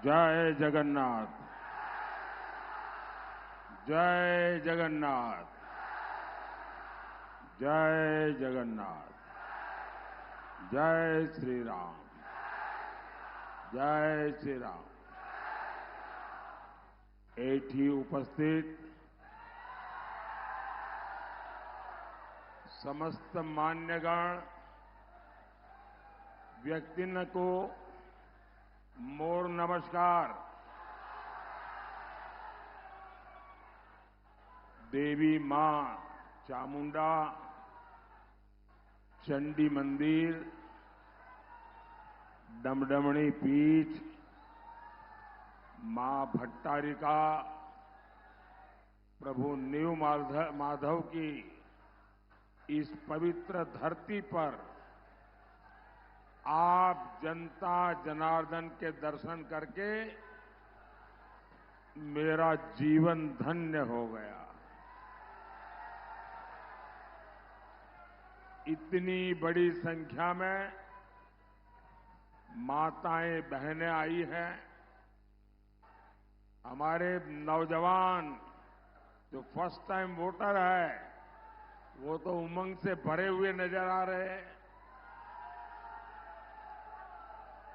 जय जगन्नाथ। जय जगन्नाथ। जय जगन्नाथ। जय श्री राम। जय श्री राम। एठी उपस्थित समस्त मान्यगण व्यक्तिन को मोर नमस्कार। देवी मां चामुंडा, चंडी मंदिर, डमडमणी पीठ, मां भट्टारिका, प्रभु नीव माधव की इस पवित्र धरती पर आप जनता जनार्दन के दर्शन करके मेरा जीवन धन्य हो गया। इतनी बड़ी संख्या में माताएं बहनें आई हैं। हमारे नौजवान जो फर्स्ट टाइम वोटर है वो तो उमंग से भरे हुए नजर आ रहे हैं।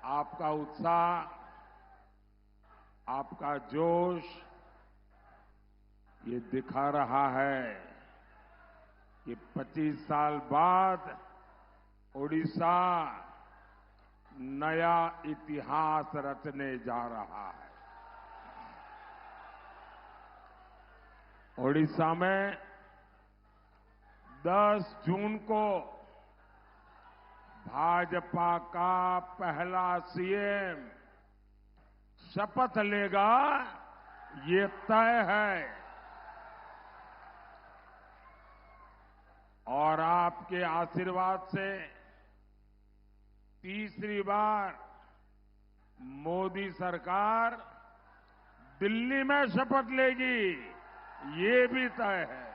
आपका उत्साह, आपका जोश ये दिखा रहा है कि 25 साल बाद ओडिशा नया इतिहास रचने जा रहा है। ओडिशा में 10 जून को भाजपा का पहला सीएम शपथ लेगा, ये तय है। और आपके आशीर्वाद से तीसरी बार मोदी सरकार दिल्ली में शपथ लेगी, ये भी तय है।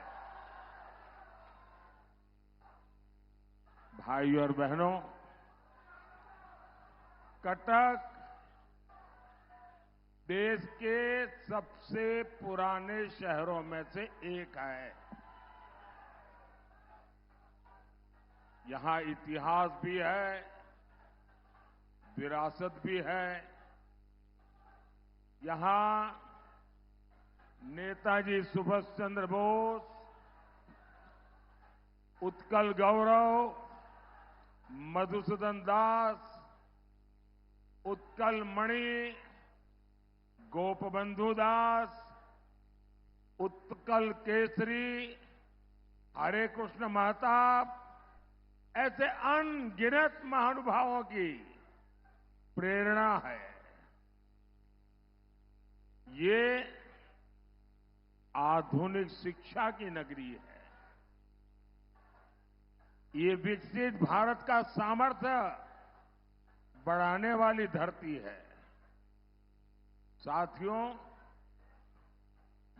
भाइयों और बहनों, कटक देश के सबसे पुराने शहरों में से एक है। यहां इतिहास भी है, विरासत भी है। यहां नेताजी सुभाष चंद्र बोस, उत्कल गौरव, मधुसूदन दास, उत्कल मणि, गोपबंधु दास, उत्कल केसरी, हरे कृष्ण महताब, ऐसे अनगिनत महानुभावों की प्रेरणा है। ये आधुनिक शिक्षा की नगरी है। ये विकसित भारत का सामर्थ्य बढ़ाने वाली धरती है। साथियों,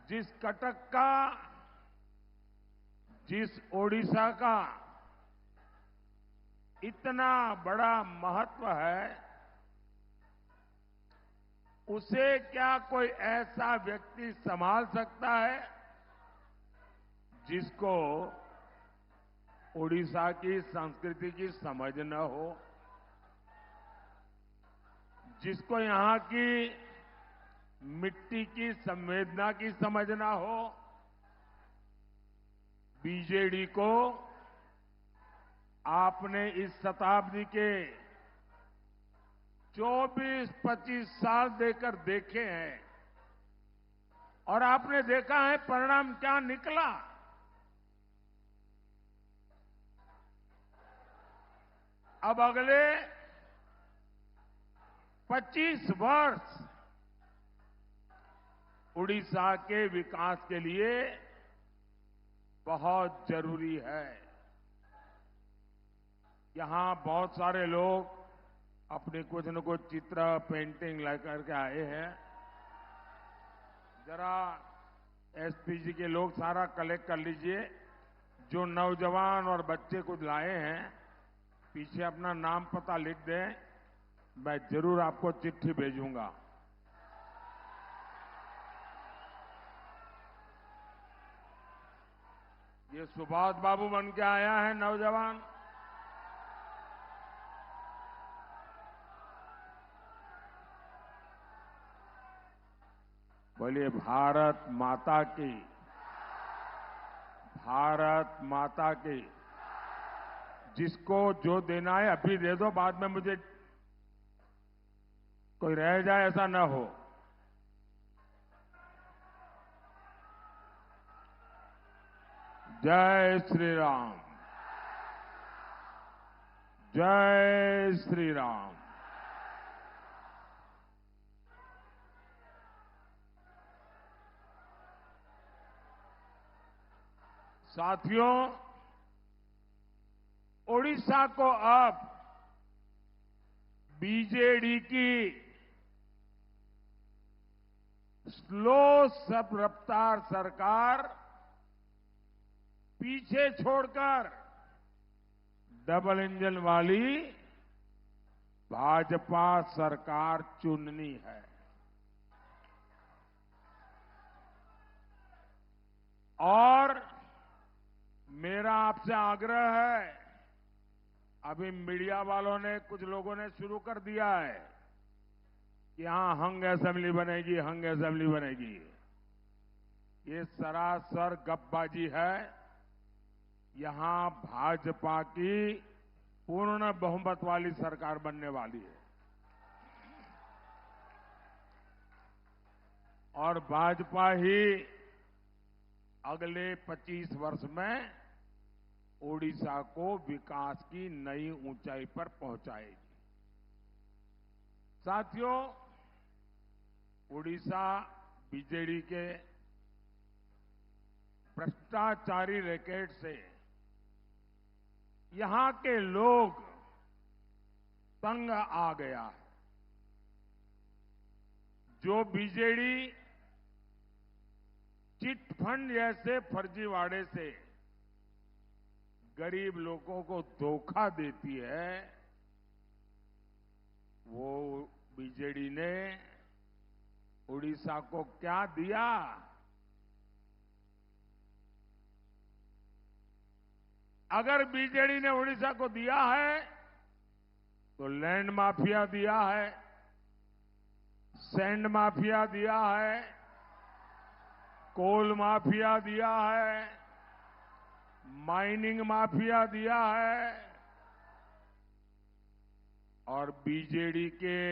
जिस कटक का, जिस ओडिशा का इतना बड़ा महत्व है, उसे क्या कोई ऐसा व्यक्ति संभाल सकता है जिसको ओडिशा की संस्कृति की समझ न हो, जिसको यहां की मिट्टी की संवेदना की समझ न हो। बीजेडी को आपने इस शताब्दी के 24-25 साल देकर देखे हैं और आपने देखा है परिणाम क्या निकला। अब अगले 25 वर्ष उड़ीसा के विकास के लिए बहुत जरूरी है। यहां बहुत सारे लोग अपने कुछ न कुछ चित्र, पेंटिंग लेकर के आए हैं। जरा एसपीजी के लोग सारा कलेक्ट कर लीजिए। जो नौजवान और बच्चे कुछ लाए हैं, पीछे अपना नाम पता लिख दें, मैं जरूर आपको चिट्ठी भेजूंगा। ये सुभाष बाबू बन के आया है नौजवान। बोलिए भारत माता की, भारत माता की। जिसको जो देना है अभी दे दो, बाद में मुझे कोई रह जाए ऐसा न हो। जय श्री राम, जय श्री राम। साथियों, ओडिशा को अब बीजेडी की स्लो सब रफ्तार सरकार पीछे छोड़कर डबल इंजन वाली भाजपा सरकार चुननी है। और मेरा आपसे आग्रह है, अभी मीडिया वालों ने, कुछ लोगों ने शुरू कर दिया है कि यहां हंग असेंबली बनेगी, हंग असेंबली बनेगी। ये सरासर गपबाजी है। यहां भाजपा की पूर्ण बहुमत वाली सरकार बनने वाली है और भाजपा ही अगले 25 वर्ष में ओडिशा को विकास की नई ऊंचाई पर पहुंचाएगी। साथियों, ओडिशा बीजेडी के भ्रष्टाचारी रैकेट से यहां के लोग तंग आ गया है। जो बीजेडी चिट फंड जैसे फर्जीवाड़े से गरीब लोगों को धोखा देती है, वो बीजेडी ने उड़ीसा को क्या दिया? अगर बीजेडी ने उड़ीसा को दिया है तो लैंड माफिया दिया है, सैंड माफिया दिया है, कोल माफिया दिया है, माइनिंग माफिया दिया है और बीजेडी के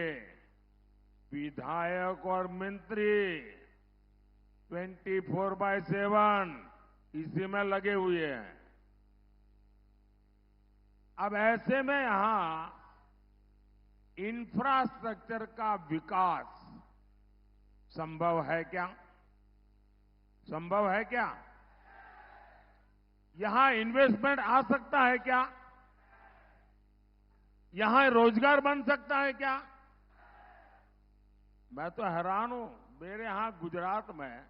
विधायक और मंत्री 24/7 इसी में लगे हुए हैं। अब ऐसे में यहां इंफ्रास्ट्रक्चर का विकास संभव है क्या? संभव है क्या? यहां इन्वेस्टमेंट आ सकता है क्या? यहां रोजगार बन सकता है क्या? मैं तो हैरान हूं, मेरे यहां गुजरात में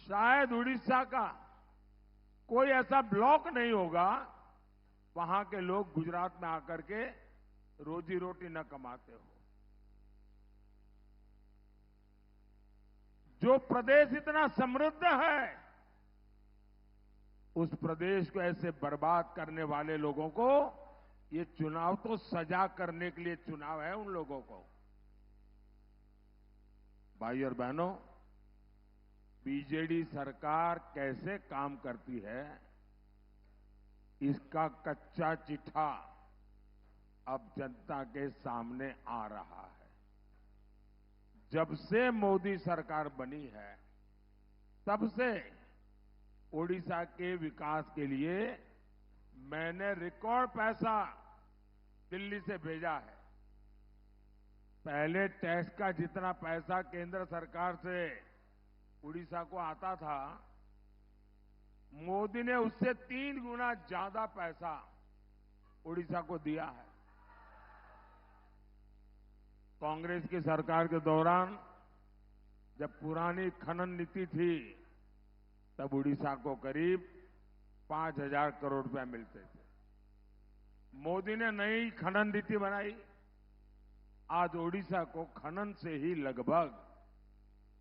शायद उड़ीसा का कोई ऐसा ब्लॉक नहीं होगा वहां के लोग गुजरात में आकर के रोजी रोटी न कमाते हो। जो प्रदेश इतना समृद्ध है, उस प्रदेश को ऐसे बर्बाद करने वाले लोगों को ये चुनाव तो सजा करने के लिए चुनाव है। उन लोगों को, भाई और बहनों, बीजेडी सरकार कैसे काम करती है, इसका कच्चा चिट्ठा अब जनता के सामने आ रहा है। जब से मोदी सरकार बनी है, तब से ओडिशा के विकास के लिए मैंने रिकॉर्ड पैसा दिल्ली से भेजा है। पहले टैक्स का जितना पैसा केंद्र सरकार से उड़ीसा को आता था, मोदी ने उससे 3 गुना ज्यादा पैसा उड़ीसा को दिया है। कांग्रेस की सरकार के दौरान जब पुरानी खनन नीति थी, तब उड़ीसा को करीब 5,000 करोड़ रुपए मिलते थे। मोदी ने नई खनन नीति बनाई। आज ओडिशा को खनन से ही लगभग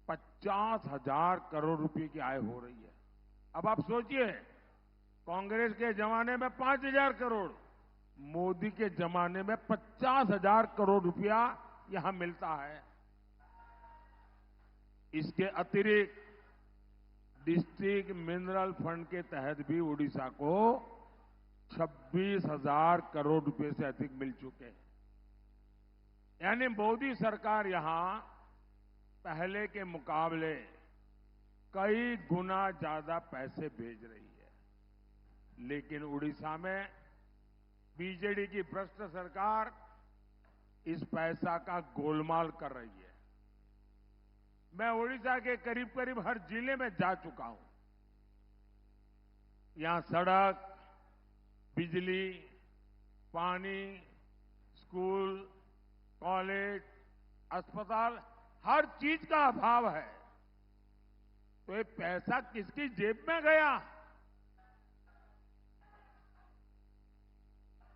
50,000 करोड़ रुपए की आय हो रही है। अब आप सोचिए, कांग्रेस के जमाने में 5,000 करोड़, मोदी के जमाने में 50,000 करोड़ रुपया यहां मिलता है। इसके अतिरिक्त डिस्ट्रिक्ट मिनरल फंड के तहत भी उड़ीसा को 26,000 करोड़ रुपए से अधिक मिल चुके हैं। यानी मोदी सरकार यहां पहले के मुकाबले कई गुना ज्यादा पैसे भेज रही है। लेकिन उड़ीसा में बीजेडी की भ्रष्ट सरकार इस पैसा का गोलमाल कर रही है। मैं उड़ीसा के करीब करीब हर जिले में जा चुका हूं। यहां सड़क, बिजली, पानी, स्कूल, कॉलेज, अस्पताल, हर चीज का अभाव है। तो ये पैसा किसकी जेब में गया?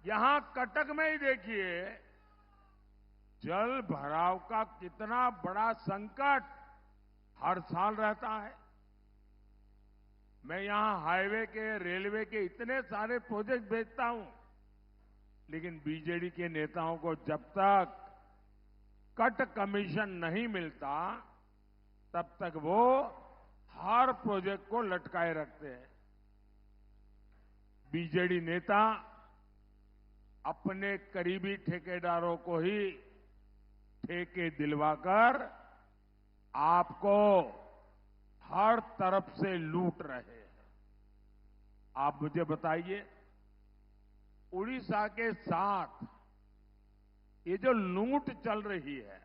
यहां कटक में ही देखिए, जल भराव का कितना बड़ा संकट हर साल रहता है। मैं यहां हाईवे के, रेलवे के इतने सारे प्रोजेक्ट भेजता हूं, लेकिन बीजेडी के नेताओं को जब तक कट कमीशन नहीं मिलता, तब तक वो हर प्रोजेक्ट को लटकाए रखते हैं। बीजेडी नेता अपने करीबी ठेकेदारों को ही ठेके दिलवाकर आपको हर तरफ से लूट रहे हैं। आप मुझे बताइए, उड़ीसा के साथ ये जो लूट चल रही है,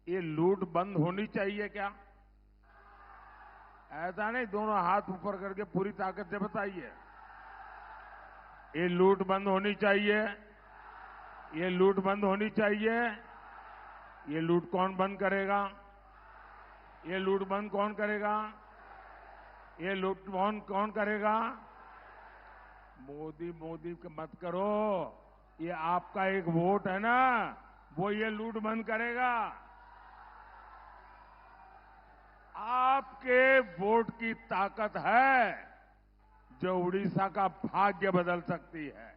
ये लूट बंद होनी चाहिए क्या? ऐसा नहीं दोनों हाथ ऊपर करके पूरी ताकत से बताइए। ये लूट बंद होनी चाहिए, ये लूट बंद होनी चाहिए। ये लूट कौन बंद करेगा? ये लूट बंद कौन करेगा? ये लूट कौन करेगा? मोदी मोदी मत करो, ये आपका एक वोट है ना, वो ये लूट बंद करेगा। आपके वोट की ताकत है जो उड़ीसा का भाग्य बदल सकती है।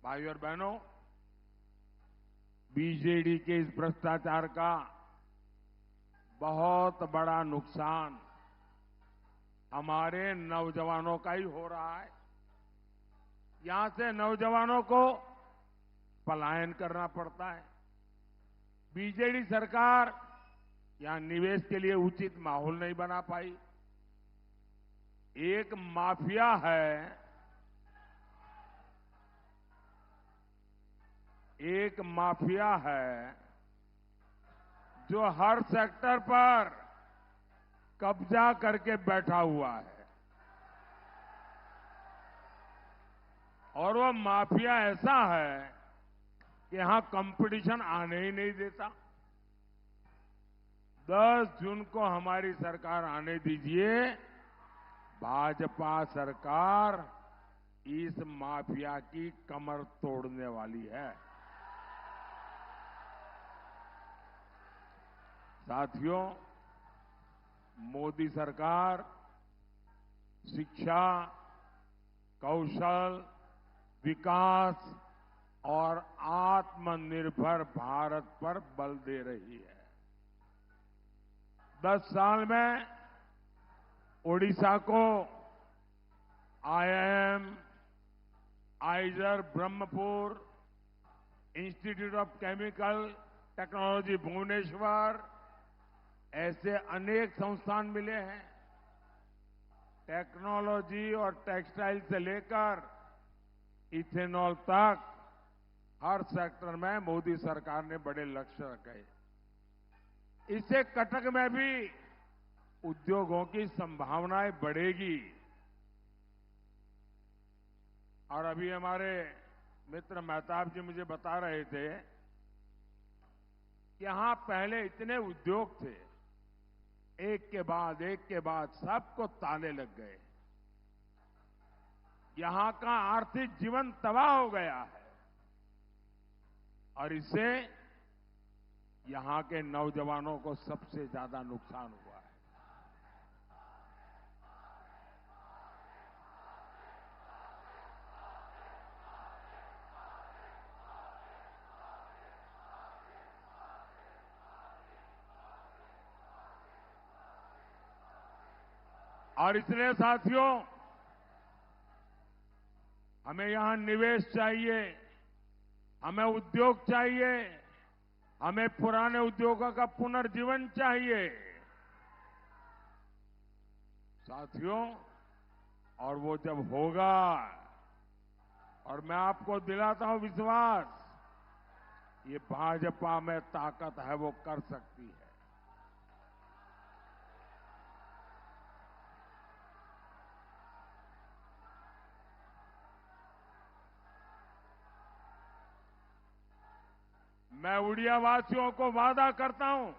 भाइयों और बहनों, बीजेडी के इस भ्रष्टाचार का बहुत बड़ा नुकसान हमारे नौजवानों का ही हो रहा है। यहां से नौजवानों को पलायन करना पड़ता है। बीजेडी सरकार यहां निवेश के लिए उचित माहौल नहीं बना पाई। एक माफिया है, एक माफिया है जो हर सेक्टर पर कब्जा करके बैठा हुआ है, और वो माफिया ऐसा है कि यहां कंपटीशन आने ही नहीं देता। 10 जून को हमारी सरकार आने दीजिए, भाजपा सरकार इस माफिया की कमर तोड़ने वाली है। साथियों, मोदी सरकार शिक्षा, कौशल, विकास और आत्मनिर्भर भारत पर बल दे रही है। 10 साल में ओडिशा को IIM, IISER Brahmapur, institute of chemical technology Bhubaneswar, ऐसे अनेक संस्थान मिले हैं। टेक्नोलॉजी और टेक्सटाइल से लेकर इथेनॉल तक हर सेक्टर में मोदी सरकार ने बड़े लक्ष्य रखे। इससे कटक में भी उद्योगों की संभावनाएं बढ़ेगी। और अभी हमारे मित्र मेहताब जी मुझे बता रहे थे कि यहां पहले इतने उद्योग थे, एक के बाद सबको ताले लग गए। यहां का आर्थिक जीवन तबाह हो गया है, और इससे यहां के नौजवानों को सबसे ज्यादा नुकसान हुआ है। और इसलिए साथियों, हमें यहां निवेश चाहिए, हमें उद्योग चाहिए, हमें पुराने उद्योगों का पुनर्जीवन चाहिए साथियों। और वो जब होगा, और मैं आपको दिलाता हूं विश्वास, ये भाजपा में ताकत है, वो कर सकती है। मैं उड़िया वासियों को वादा करता हूं,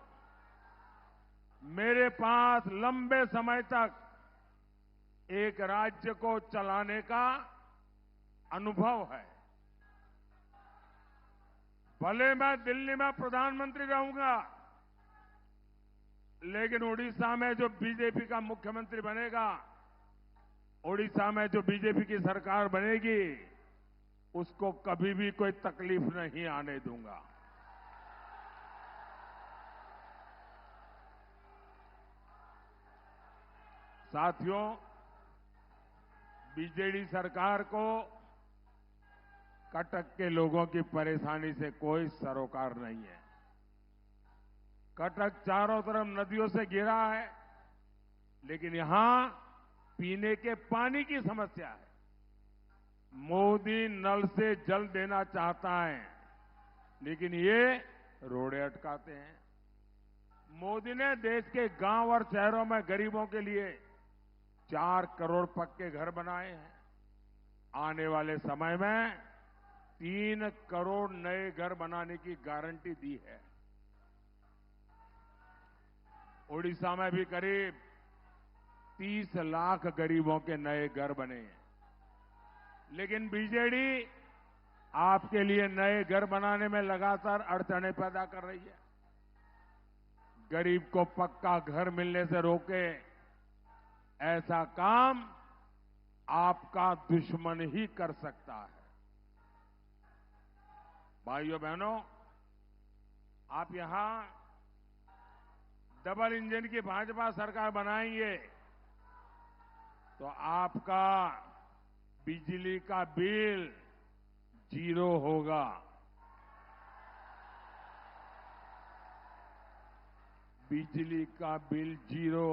मेरे पास लंबे समय तक एक राज्य को चलाने का अनुभव है। भले मैं दिल्ली में प्रधानमंत्री रहूंगा, लेकिन उड़ीसा में जो बीजेपी का मुख्यमंत्री बनेगा, उड़ीसा में जो बीजेपी की सरकार बनेगी, उसको कभी भी कोई तकलीफ नहीं आने दूंगा। साथियों, बीजेडी सरकार को कटक के लोगों की परेशानी से कोई सरोकार नहीं है। कटक चारों तरफ नदियों से घिरा है, लेकिन यहां पीने के पानी की समस्या है। मोदी नल से जल देना चाहता है, लेकिन ये रोड़े अटकाते हैं। मोदी ने देश के गांव और शहरों में गरीबों के लिए 4 करोड़ पक्के घर बनाए हैं। आने वाले समय में 3 करोड़ नए घर बनाने की गारंटी दी है। ओडिशा में भी करीब 30 लाख गरीबों के नए घर बने हैं। लेकिन बीजेडी आपके लिए नए घर बनाने में लगातार अड़चनें पैदा कर रही है। गरीब को पक्का घर मिलने से रोके, ऐसा काम आपका दुश्मन ही कर सकता है। भाइयों बहनों, आप यहां डबल इंजन की भाजपा सरकार बनाएंगे तो आपका बिजली का बिल 0 होगा। बिजली का बिल 0।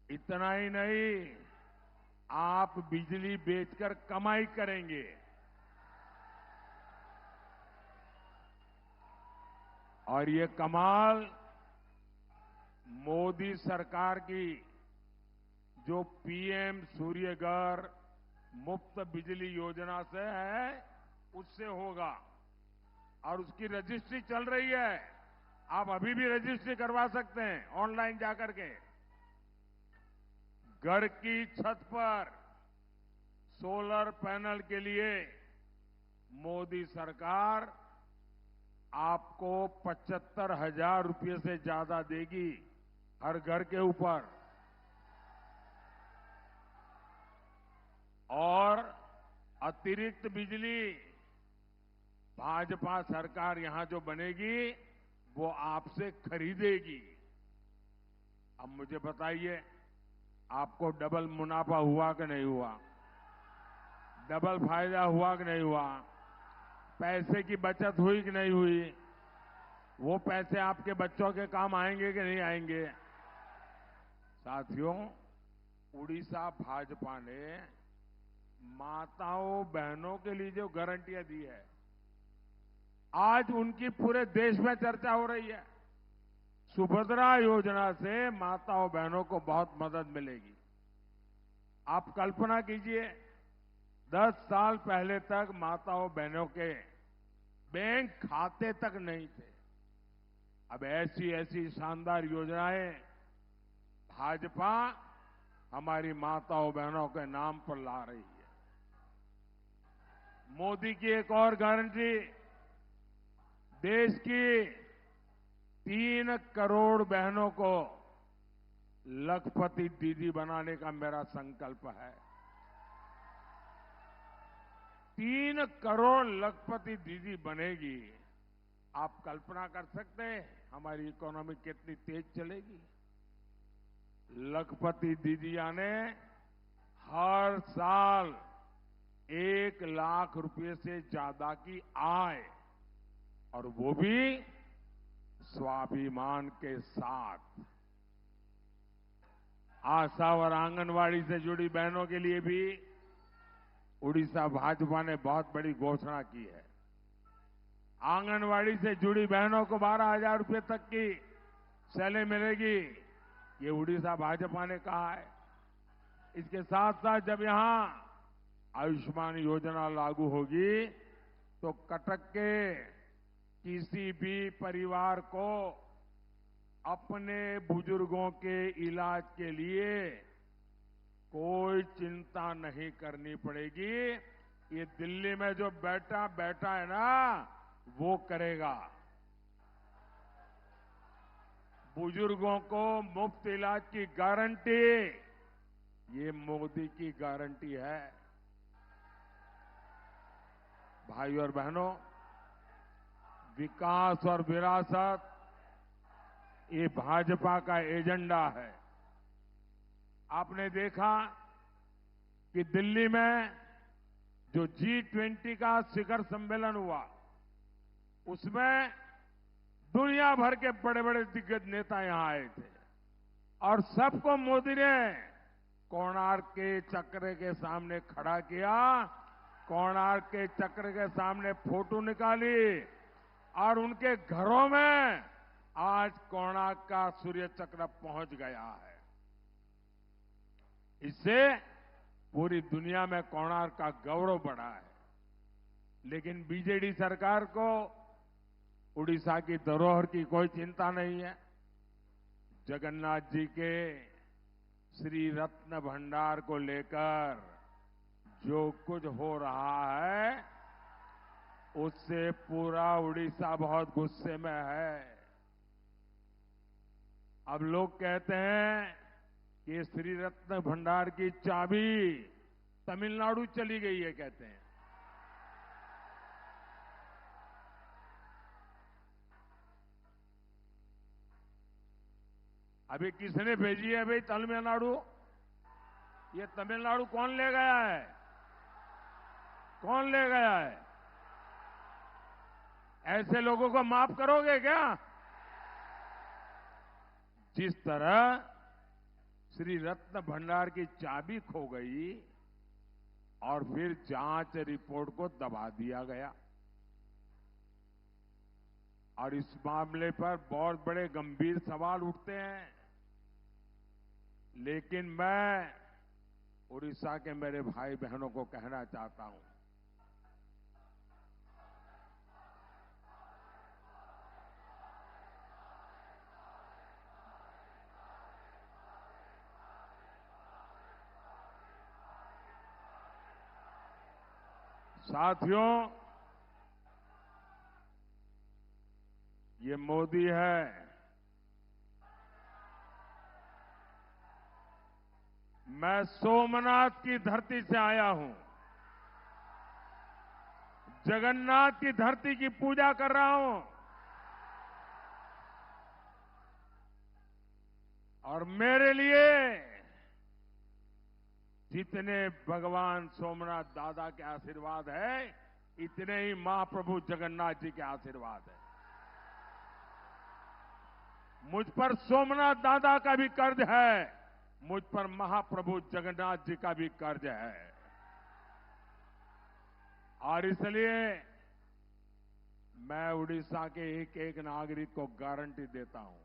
इतना ही नहीं, आप बिजली बेचकर कमाई करेंगे। और ये कमाल मोदी सरकार की जो पीएम सूर्यघर मुफ्त बिजली योजना से है, उससे होगा। और उसकी रजिस्ट्री चल रही है। आप अभी भी रजिस्ट्री करवा सकते हैं ऑनलाइन जाकर के। घर की छत पर सोलर पैनल के लिए मोदी सरकार आपको 75,000 रुपये से ज्यादा देगी हर घर के ऊपर। और अतिरिक्त बिजली भाजपा सरकार यहां जो बनेगी, वो आपसे खरीदेगी। अब मुझे बताइए, आपको डबल मुनाफा हुआ कि नहीं हुआ? डबल फायदा हुआ कि नहीं हुआ? पैसे की बचत हुई कि नहीं हुई? वो पैसे आपके बच्चों के काम आएंगे कि नहीं आएंगे? साथियों, उड़ीसा भाजपा ने माताओं बहनों के लिए जो गारंटियां दी है, आज उनकी पूरे देश में चर्चा हो रही है। सुभद्रा योजना से माताओं बहनों को बहुत मदद मिलेगी। आप कल्पना कीजिए, 10 साल पहले तक माताओं बहनों के बैंक खाते तक नहीं थे। अब ऐसी ऐसी शानदार योजनाएं भाजपा हमारी माताओं बहनों के नाम पर ला रही है। मोदी की एक और गारंटी, देश की 3 करोड़ बहनों को लखपति दीदी बनाने का मेरा संकल्प है। 3 करोड़ लखपति दीदी बनेगी। आप कल्पना कर सकते हैं हमारी इकोनॉमी कितनी तेज चलेगी। लखपति दीदिया ने हर साल 1 लाख रुपए से ज्यादा की आय, और वो भी स्वाभिमान के साथ। आशा और आंगनवाड़ी से जुड़ी बहनों के लिए भी उड़ीसा भाजपा ने बहुत बड़ी घोषणा की है। आंगनवाड़ी से जुड़ी बहनों को 12,000 रुपए तक की सैलरी मिलेगी, ये उड़ीसा भाजपा ने कहा है। इसके साथ साथ जब यहां आयुष्मान योजना लागू होगी तो कटक के किसी भी परिवार को अपने बुजुर्गों के इलाज के लिए कोई चिंता नहीं करनी पड़ेगी। ये दिल्ली में जो बैठा है ना, वो करेगा। बुजुर्गों को मुफ्त इलाज की गारंटी, ये मोदी की गारंटी है। भाइयों और बहनों, विकास और विरासत ये भाजपा का एजेंडा है। आपने देखा कि दिल्ली में जो G20 का शिखर सम्मेलन हुआ, उसमें दुनिया भर के बड़े बड़े दिग्गज नेता यहां आए थे और सबको मोदी ने कोणार्क के चक्र के सामने खड़ा किया, कोणार्क के चक्र के सामने फोटो निकाली और उनके घरों में आज कोणार्क का सूर्य चक्र पहुंच गया है। इससे पूरी दुनिया में कोणार्क का गौरव बढ़ा है। लेकिन बीजेडी सरकार को उड़ीसा की धरोहर की कोई चिंता नहीं है। जगन्नाथ जी के श्री रत्न भंडार को लेकर जो कुछ हो रहा है, उससे पूरा उड़ीसा बहुत गुस्से में है। अब लोग कहते हैं कि श्री रत्न भंडार की चाबी तमिलनाडु चली गई है, कहते हैं। अभी किसने भेजी है भाई तमिलनाडु? ये तमिलनाडु कौन ले गया है? कौन ले गया है? ऐसे लोगों को माफ करोगे क्या? जिस तरह श्री रत्न भंडार की चाबी खो गई और फिर जांच रिपोर्ट को दबा दिया गया, और इस मामले पर बहुत बड़े गंभीर सवाल उठते हैं। लेकिन मैं उड़ीसा के मेरे भाई बहनों को कहना चाहता हूं, साथियों, ये मोदी है। मैं सोमनाथ की धरती से आया हूं, जगन्नाथ की धरती की पूजा कर रहा हूं, और मेरे लिए जितने भगवान सोमनाथ दादा के आशीर्वाद है, इतने ही महाप्रभु जगन्नाथ जी के आशीर्वाद है। मुझ पर सोमनाथ दादा का भी कर्ज है, मुझ पर महाप्रभु जगन्नाथ जी का भी कर्ज है। और इसलिए मैं उड़ीसा के एक एक नागरिक को गारंटी देता हूं,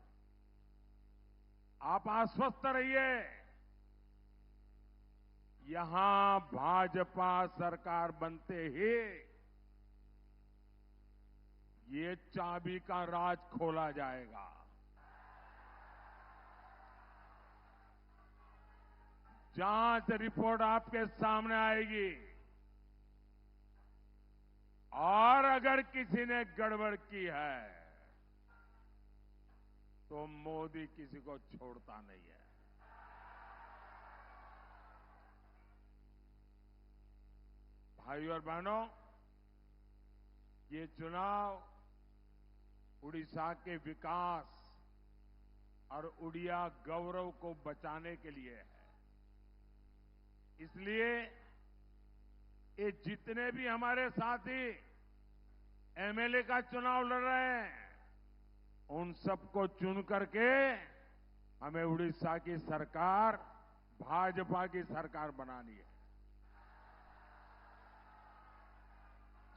आप आश्वस्त रहिए, यहां भाजपा सरकार बनते ही ये चाबी का राज खोला जाएगा। जांच रिपोर्ट आपके सामने आएगी, और अगर किसी ने गड़बड़ की है तो मोदी किसी को छोड़ता नहीं है। भाइयों और बहनों, ये चुनाव उड़ीसा के विकास और उड़िया गौरव को बचाने के लिए है। इसलिए ये जितने भी हमारे साथी एमएलए का चुनाव लड़ रहे हैं, उन सबको चुन करके हमें उड़ीसा की सरकार, भाजपा की सरकार बनानी है।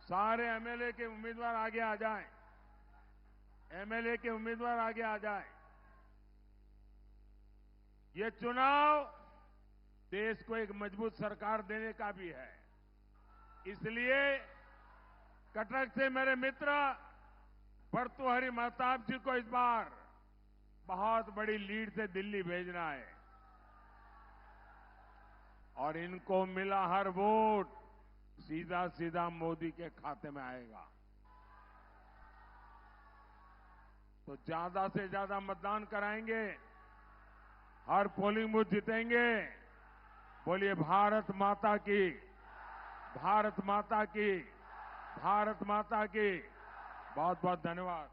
सारे एमएलए के उम्मीदवार आगे आ जाएं, एमएलए के उम्मीदवार आगे आ जाएं। ये चुनाव देश को एक मजबूत सरकार देने का भी है। इसलिए कटक से मेरे मित्र भर्तृहरि महताब जी को इस बार बहुत बड़ी लीड से दिल्ली भेजना है और इनको मिला हर वोट सीधा सीधा मोदी के खाते में आएगा। तो ज्यादा से ज्यादा मतदान कराएंगे, हर पोलिंग बूथ जीतेंगे। बोलिए भारत माता की, भारत माता की, भारत माता की। बहुत बहुत धन्यवाद।